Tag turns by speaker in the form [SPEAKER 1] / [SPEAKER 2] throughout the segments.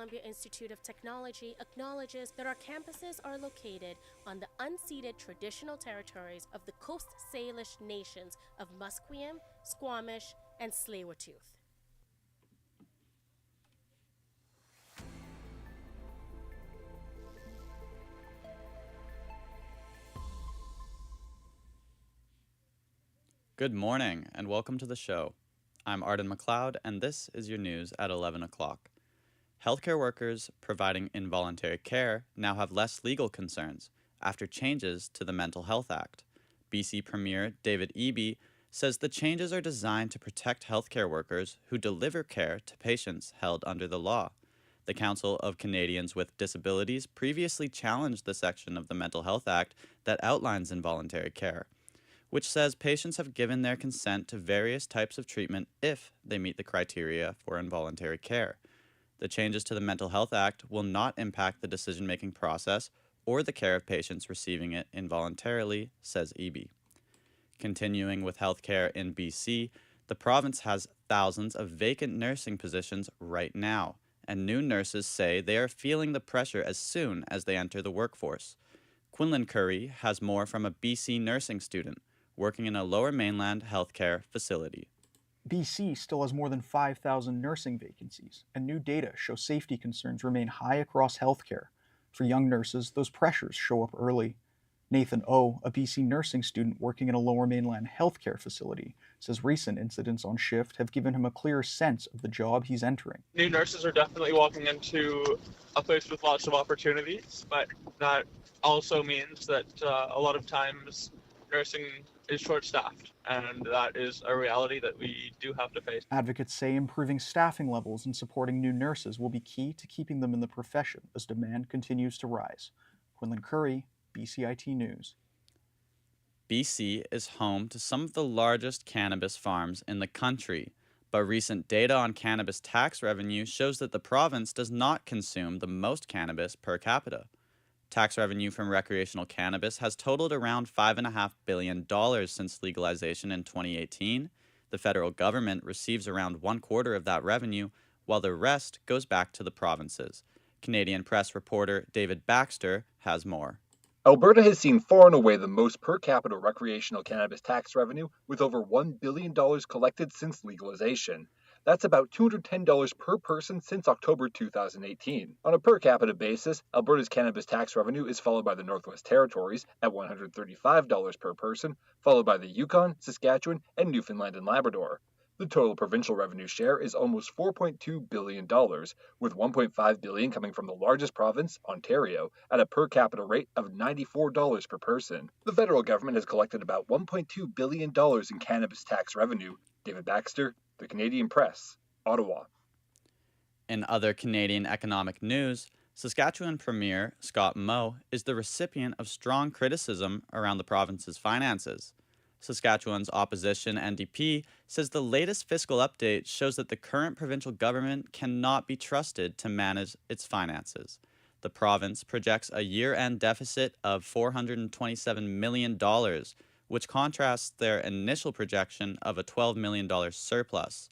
[SPEAKER 1] Columbia Institute of Technology acknowledges that our campuses are located on the unceded traditional territories of the Coast Salish nations of Musqueam, Squamish, and Tsleil-Waututh.
[SPEAKER 2] Good morning and welcome to the show. I'm Arden McLeod and this is your news at 11 o'clock. Healthcare workers providing involuntary care now have less legal concerns after changes to the Mental Health Act. BC Premier David Eby says the changes are designed to protect healthcare workers who deliver care to patients held under the law. The Council of Canadians with Disabilities previously challenged the section of the Mental Health Act that outlines involuntary care, which says patients have given their consent to various types of treatment if they meet the criteria for involuntary care. The changes to the Mental Health Act will not impact the decision-making process or the care of patients receiving it involuntarily, says Eby. Continuing with healthcare in BC, the province has thousands of vacant nursing positions right now, and new nurses say they are feeling the pressure as soon as they enter the workforce. Quinlan Curry has more from a BC nursing student working in a Lower Mainland healthcare facility.
[SPEAKER 3] BC still has more than 5,000 nursing vacancies, and new data show safety concerns remain high across healthcare. For young nurses, those pressures show up early. Nathan O., a BC nursing student working in a Lower Mainland healthcare facility, says recent incidents on shift have given him a clearer sense of the job he's entering.
[SPEAKER 4] New nurses are definitely walking into a place with lots of opportunities, but that also means that a lot of times nursing is short-staffed, and that is a reality that we do have to face.
[SPEAKER 3] Advocates say improving staffing levels and supporting new nurses will be key to keeping them in the profession as demand continues to rise. Quinlan Curry, BCIT News.
[SPEAKER 2] BC is home to some of the largest cannabis farms in the country, but recent data on cannabis tax revenue shows that the province does not consume the most cannabis per capita. Tax revenue from recreational cannabis has totaled around $5.5 billion since legalization in 2018. The federal government receives around 1/4 of that revenue, while the rest goes back to the provinces. Canadian Press reporter David Baxter has more.
[SPEAKER 5] Alberta has seen far and away the most per capita recreational cannabis tax revenue, with over $1 billion collected since legalization. That's about $210 per person since October 2018. On a per capita basis, Alberta's cannabis tax revenue is followed by the Northwest Territories at $135 per person, followed by the Yukon, Saskatchewan, and Newfoundland and Labrador. The total provincial revenue share is almost $4.2 billion, with $1.5 billion coming from the largest province, Ontario, at a per capita rate of $94 per person. The federal government has collected about $1.2 billion in cannabis tax revenue. David Baxter, The Canadian Press, Ottawa.
[SPEAKER 2] In other Canadian economic news, Saskatchewan Premier Scott Moe is the recipient of strong criticism around the province's finances. Saskatchewan's opposition NDP says the latest fiscal update shows that the current provincial government cannot be trusted to manage its finances. The province projects a year-end deficit of $427 million, which contrasts their initial projection of a $12 million surplus.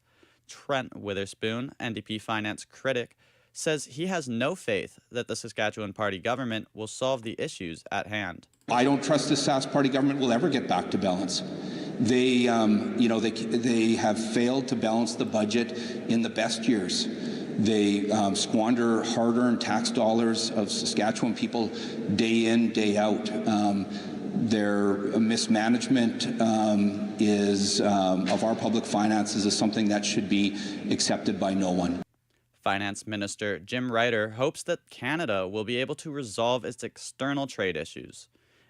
[SPEAKER 2] Trent Witherspoon, NDP finance critic, says he has no faith that the Saskatchewan Party government will solve the issues at hand.
[SPEAKER 6] I don't trust the Sask Party government will ever get back to balance. They have failed to balance the budget in the best years. They squander hard-earned tax dollars of Saskatchewan people day in, day out. Their mismanagement of our public finances is something that should be accepted by no one.
[SPEAKER 2] Finance Minister Jim Ryder hopes that Canada will be able to resolve its external trade issues.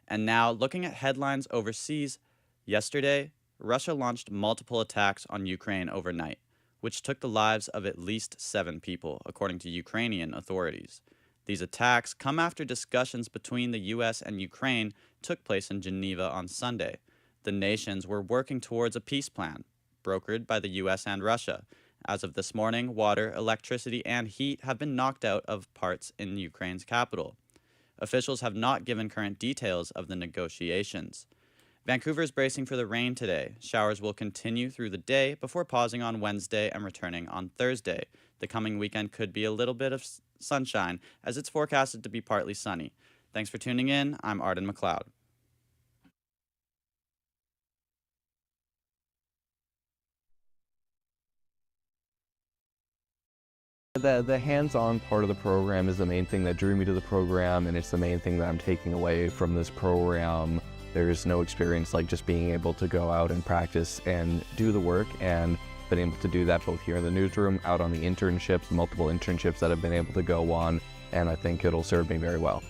[SPEAKER 2] And now, looking at headlines overseas, yesterday, Russia launched multiple attacks on Ukraine overnight, which took the lives of at least 7 people, according to Ukrainian authorities. These attacks come after discussions between the U.S. and Ukraine took place in Geneva on Sunday. The nations were working towards a peace plan, brokered by the U.S. and Russia. As of this morning, water, electricity, and heat have been knocked out of parts in Ukraine's capital. Officials have not given current details of the negotiations. Vancouver is bracing for the rain today. Showers will continue through the day before pausing on Wednesday and returning on Thursday. The coming weekend could be a little bit of sunshine, as it's forecasted to be partly sunny. Thanks for tuning in. I'm Arden McLeod.
[SPEAKER 7] The hands-on part of the program is the main thing that drew me to the program, and it's the main thing that I'm taking away from this program. There's no experience like just being able to go out and practice and do the work, and been able to do that both here in the newsroom, out on the internships, multiple internships that I've been able to go on, and I think it'll serve me very well.